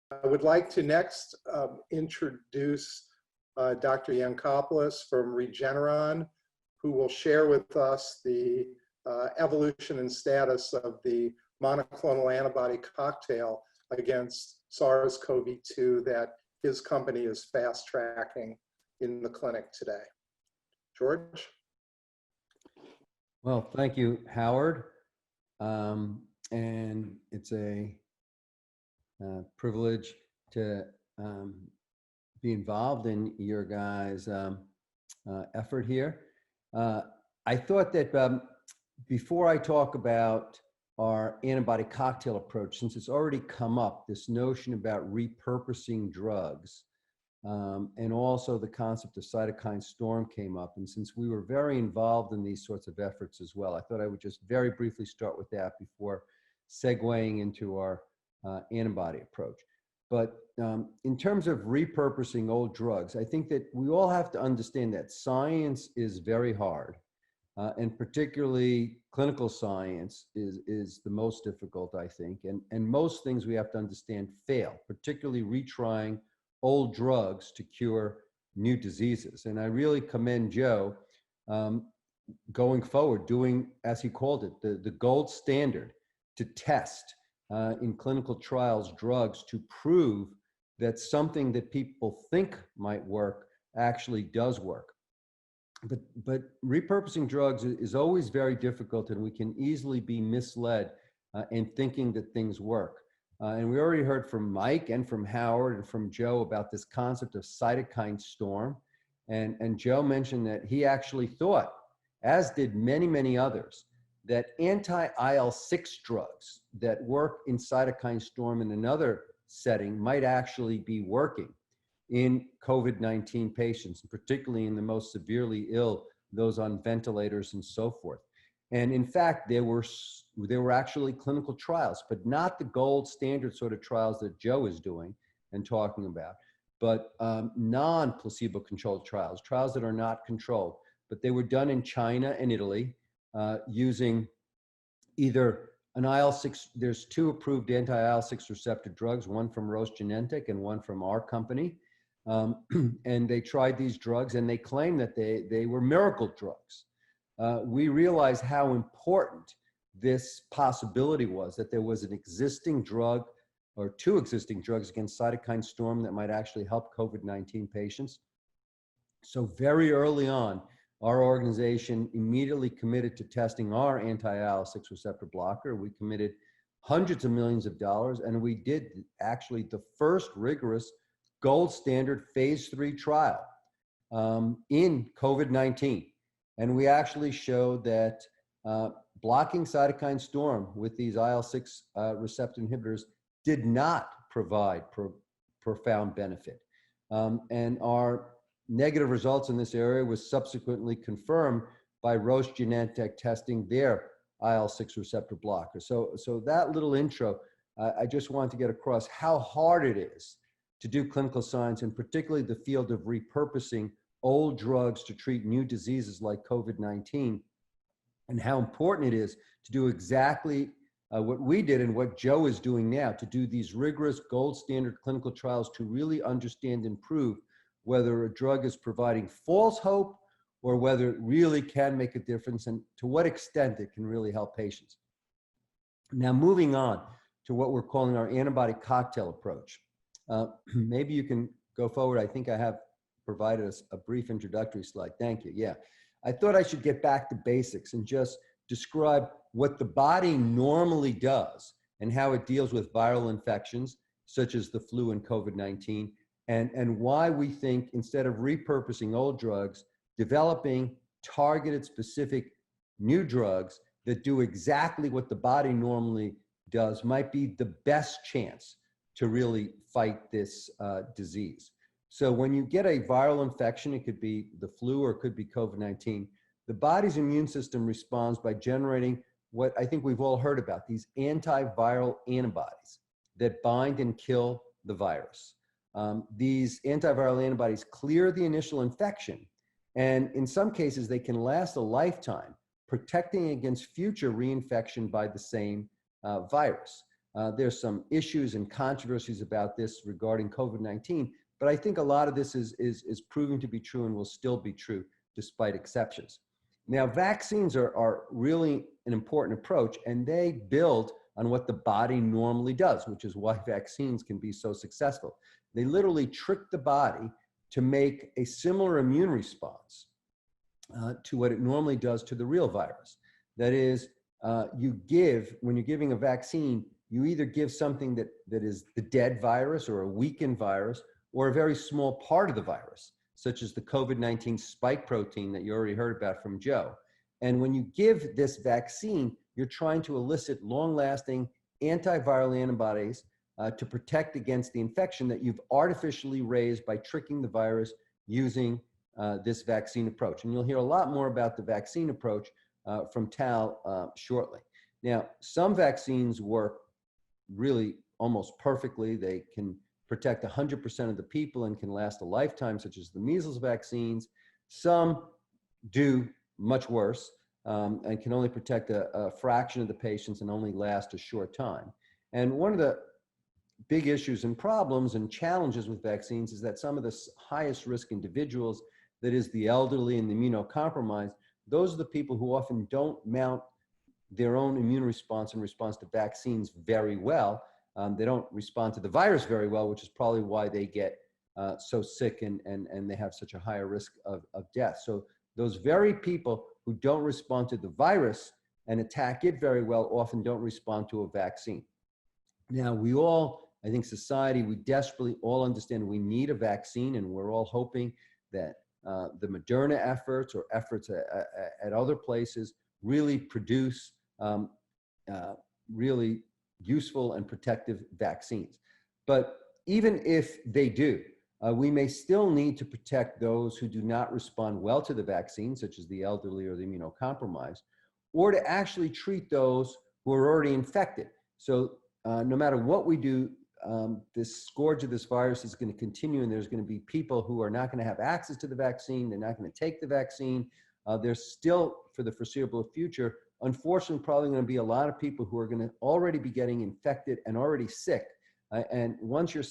I would like to next introduce Dr. Yankopoulos from Regeneron, who will share with us the evolution and status of the monoclonal antibody cocktail against SARS-CoV-2 that his company is fast tracking in the clinic today. George? Well, thank you, Howard. And it's a privilege to be involved in your guys' effort here. I thought that before I talk about our antibody cocktail approach, since it's already come up, this notion about repurposing drugs, and also the concept of cytokine storm came up. And since we were very involved in these sorts of efforts as well, I thought I would just very briefly start with that before segueing into our antibody approach. But in terms of repurposing old drugs, I think that we all have to understand that science is very hard. And particularly clinical science is the most difficult, I think. And most things we have to understand fail, particularly retrying old drugs to cure new diseases. And I really commend Joe going forward, doing, as he called it, the gold standard to test in clinical trials drugs to prove that something that people think might work actually does work. But repurposing drugs is always very difficult, and we can easily be misled in thinking that things work. And we already heard from Mike and from Howard and from Joe about this concept of cytokine storm. And Joe mentioned that he actually thought, as did many, many others, that anti-IL-6 drugs that work in cytokine storm in another setting might actually be working in COVID-19 patients, and particularly in the most severely ill, those on ventilators and so forth. And in fact, there were actually clinical trials, but not the gold standard sort of trials that Joe is doing and talking about, but non-placebo controlled trials that are not controlled, but they were done in China and Italy using either an IL-6, there's 2 approved anti-IL-6 receptor drugs, one from Regeneron and one from our company. And they tried these drugs and they claimed that they were miracle drugs. We realized how important this possibility was, that there was an existing drug or 2 existing drugs against cytokine storm that might actually help COVID-19 patients. So very early on, our organization immediately committed to testing our anti-IL-6 receptor blocker. We committed hundreds of millions of dollars, and we did actually the first rigorous gold standard phase 3 trial in COVID-19. And we actually showed that blocking cytokine storm with these IL-6 receptor inhibitors did not provide profound benefit. And our negative results in this area was subsequently confirmed by Roche Genentech testing their IL-6 receptor blocker. So that little intro, I just wanted to get across how hard it is to do clinical science, and particularly the field of repurposing old drugs to treat new diseases like COVID-19, and how important it is to do exactly what we did and what Joe is doing now, to do these rigorous gold standard clinical trials to really understand and prove whether a drug is providing false hope or whether it really can make a difference and to what extent it can really help patients. Now, moving on to what we're calling our antibody cocktail approach. Maybe you can go forward. I think I have provided us a brief introductory slide. Thank you. Yeah. I thought I should get back to basics and just describe what the body normally does and how it deals with viral infections, such as the flu and COVID-19, and why we think, instead of repurposing old drugs, developing targeted specific new drugs that do exactly what the body normally does might be the best chance to really fight this disease. So when you get a viral infection, it could be the flu or it could be COVID-19, the body's immune system responds by generating what I think we've all heard about, these antiviral antibodies that bind and kill the virus. These antiviral antibodies clear the initial infection, and in some cases they can last a lifetime, protecting against future reinfection by the same virus. There's some issues and controversies about this regarding COVID-19, but I think a lot of this is proving to be true and will still be true despite exceptions. Now, vaccines are really an important approach, and they build on what the body normally does, which is why vaccines can be so successful. They literally trick the body to make a similar immune response to what it normally does to the real virus. That is, when you're giving a vaccine, you either give something that is the dead virus or a weakened virus or a very small part of the virus, such as the COVID-19 spike protein that you already heard about from Joe. And when you give this vaccine, you're trying to elicit long-lasting antiviral antibodies to protect against the infection that you've artificially raised by tricking the virus using this vaccine approach. And you'll hear a lot more about the vaccine approach from Tal shortly. Now, some vaccines work really almost perfectly. They can protect 100% of the people and can last a lifetime, such as the measles vaccines. Some do much worse and can only protect a fraction of the patients and only last a short time. And one of the big issues and problems and challenges with vaccines is that some of the highest risk individuals, that is the elderly and the immunocompromised, those are the people who often don't mount their own immune response in response to vaccines very well. They don't respond to the virus very well, which is probably why they get so sick and they have such a higher risk of death. So those very people who don't respond to the virus and attack it very well often don't respond to a vaccine. Now, we all, I think society, we desperately all understand we need a vaccine, and we're all hoping that the Moderna efforts or efforts at other places really produce really useful and protective vaccines. But even if they do, we may still need to protect those who do not respond well to the vaccine, such as the elderly or the immunocompromised, or to actually treat those who are already infected. So no matter what we do, this scourge of this virus is going to continue, and there's going to be people who are not going to have access to the vaccine. They're not going to take the vaccine. There's still, for the foreseeable future, unfortunately, probably going to be a lot of people who are going to already be getting infected and already sick. And once you're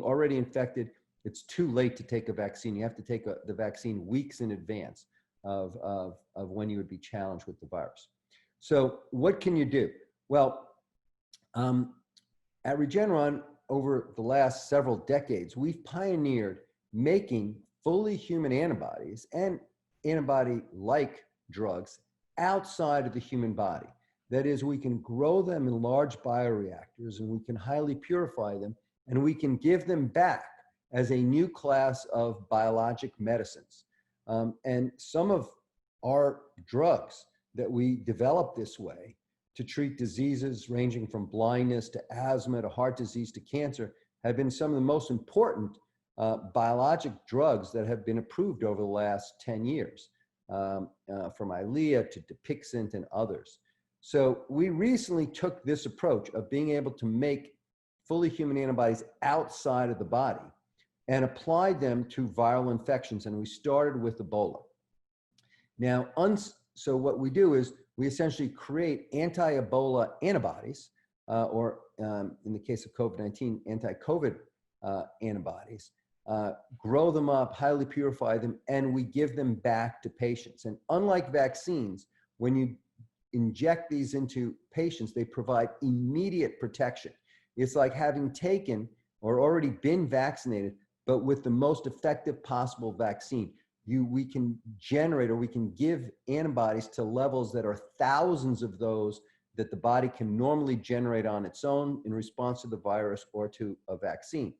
already infected, it's too late to take a vaccine. You have to take the vaccine weeks in advance of when you would be challenged with the virus. So what can you do? Well, at Regeneron, over the last several decades, we've pioneered making fully human antibodies and antibody-like drugs outside of the human body. That is, we can grow them in large bioreactors, and we can highly purify them, and we can give them back as a new class of biologic medicines. And some of our drugs that we developed this way to treat diseases ranging from blindness to asthma to heart disease to cancer have been some of the most important biologic drugs that have been approved over the last 10 years, from Eylea to Dupixent and others. So we recently took this approach of being able to make fully human antibodies outside of the body and applied them to viral infections, and we started with Ebola. Now, so what we do is we essentially create anti-Ebola antibodies, or in the case of COVID-19, anti-COVID antibodies, grow them up, highly purify them, and we give them back to patients. And unlike vaccines, when you inject these into patients, they provide immediate protection. It's like having taken or already been vaccinated, but with the most effective possible vaccine. We can generate, or we can give antibodies to levels that are thousands of those that the body can normally generate on its own in response to the virus or to a vaccine.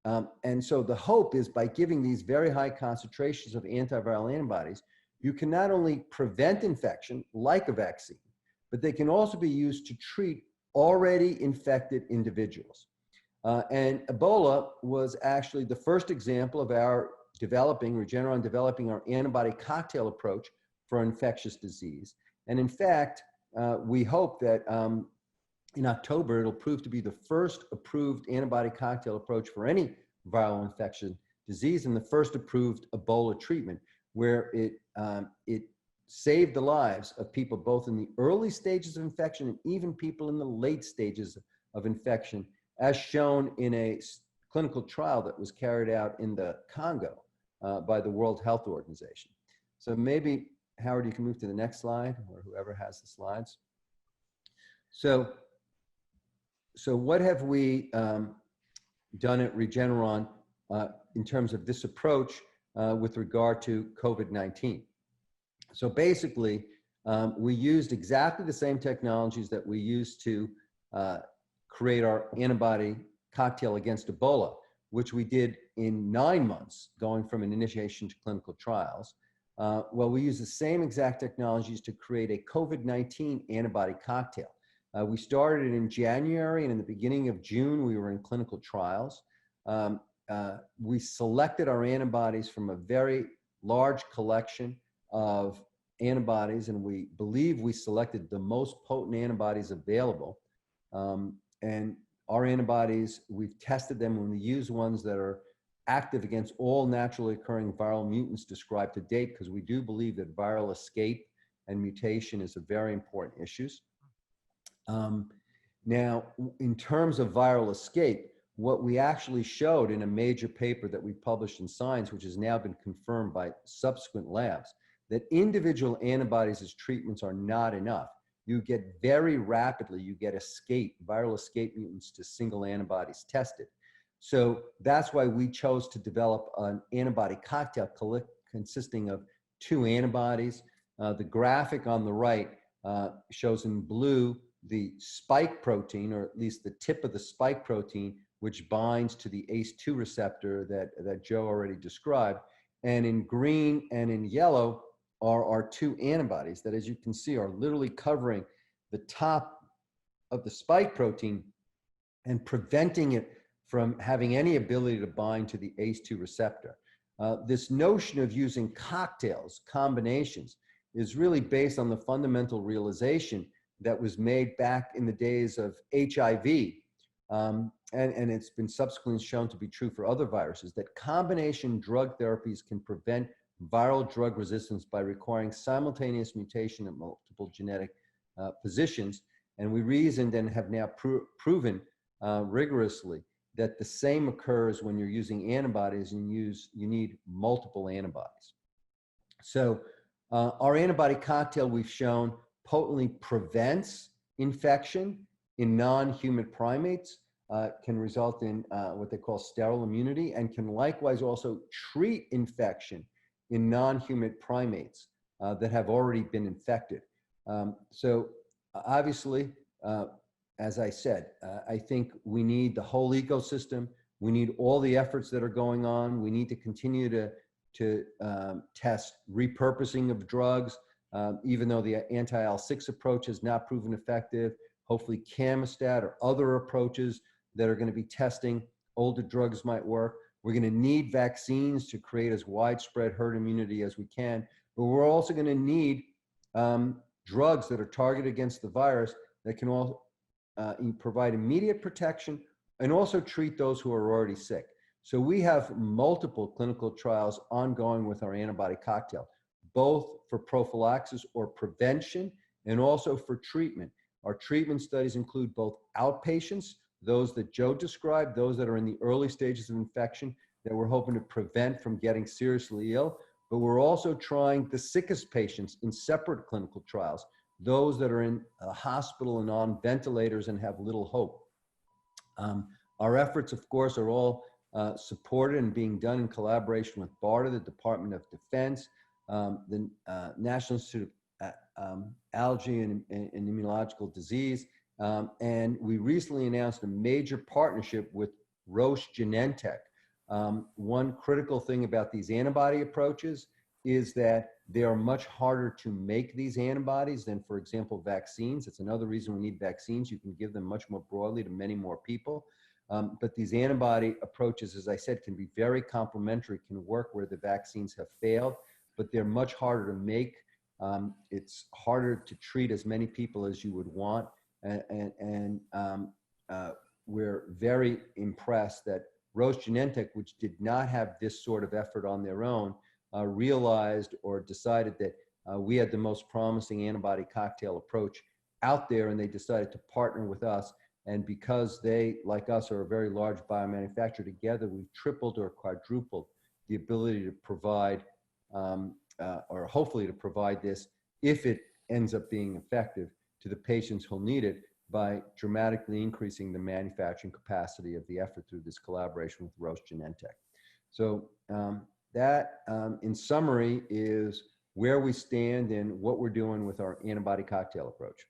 And so the hope is, by giving these very high concentrations of antiviral antibodies, you can not only prevent infection like a vaccine, but they can also be used to treat already infected individuals. And Ebola was actually the first example of our Regeneron developing our antibody cocktail approach for infectious disease. And in fact, we hope that in October, it'll prove to be the first approved antibody cocktail approach for any viral infection disease, and the first approved Ebola treatment, where it saved the lives of people both in the early stages of infection and even people in the late stages of infection, as shown in a clinical trial that was carried out in the Congo by the World Health Organization. So maybe, Howard, you can move to the next slide, or whoever has the slides. So what have we done at Regeneron in terms of this approach with regard to COVID-19? So basically, we used exactly the same technologies that we used to create our antibody cocktail against Ebola, which we did in 9 months, going from an initiation to clinical trials. Well, we use the same exact technologies to create a COVID-19 antibody cocktail. We started in January, and in the beginning of June, we were in clinical trials. We selected our antibodies from a very large collection of antibodies, and we believe we selected the most potent antibodies available. And our antibodies, we've tested them when we use ones that are active against all naturally occurring viral mutants described to date, because we do believe that viral escape and mutation is a very important issue. Now, in terms of viral escape, what we actually showed in a major paper that we published in Science, which has now been confirmed by subsequent labs, that individual antibodies as treatments are not enough. You get very rapidly, you get viral escape mutants to single antibodies tested. So that's why we chose to develop an antibody cocktail consisting of 2 antibodies. The graphic on the right shows in blue the spike protein, or at least the tip of the spike protein, which binds to the ACE2 receptor that Joe already described. And in green and in yellow are our 2 antibodies that, as you can see, are literally covering the top of the spike protein and preventing it from having any ability to bind to the ACE2 receptor. This notion of using cocktails, combinations, is really based on the fundamental realization that was made back in the days of HIV, and it's been subsequently shown to be true for other viruses, that combination drug therapies can prevent viral drug resistance by requiring simultaneous mutation at multiple genetic positions. And we reasoned and have now proven rigorously that the same occurs when you're using antibodies and you need multiple antibodies. So our antibody cocktail, we've shown, potently prevents infection in non-human primates, can result in what they call sterile immunity, and can likewise also treat infection in non-human primates that have already been infected. So obviously, as I said, I think we need the whole ecosystem. We need all the efforts that are going on. We need to continue to test repurposing of drugs, even though the anti-IL-6 approach has not proven effective. Hopefully Camostat or other approaches that are going to be testing older drugs might work. We're going to need vaccines to create as widespread herd immunity as we can, but we're also going to need drugs that are targeted against the virus that can all provide immediate protection and also treat those who are already sick. So we have multiple clinical trials ongoing with our antibody cocktail, both for prophylaxis or prevention and also for treatment. Our treatment studies include both outpatients, those that Joe described, those that are in the early stages of infection that we're hoping to prevent from getting seriously ill, but we're also trying the sickest patients in separate clinical trials, those that are in a hospital and on ventilators and have little hope. Our efforts, of course, are all supported and being done in collaboration with BARDA, the Department of Defense, the National Institute of Allergy and Immunological Disease, and we recently announced a major partnership with Roche Genentech. One critical thing about these antibody approaches is that they are much harder to make, these antibodies, than, for example, vaccines. It's another reason we need vaccines. You can give them much more broadly to many more people. But these antibody approaches, as I said, can be very complementary, can work where the vaccines have failed, but they're much harder to make. It's harder to treat as many people as you would want. And we're very impressed that Roche Genentech, which did not have this sort of effort on their own, realized or decided that we had the most promising antibody cocktail approach out there, and they decided to partner with us. And because they, like us, are a very large biomanufacturer, together we've tripled or quadrupled the ability to provide, or hopefully to provide this, if it ends up being effective, to the patients who'll need it, by dramatically increasing the manufacturing capacity of the effort through this collaboration with Roche Genentech. So that, in summary, is where we stand and what we're doing with our antibody cocktail approach.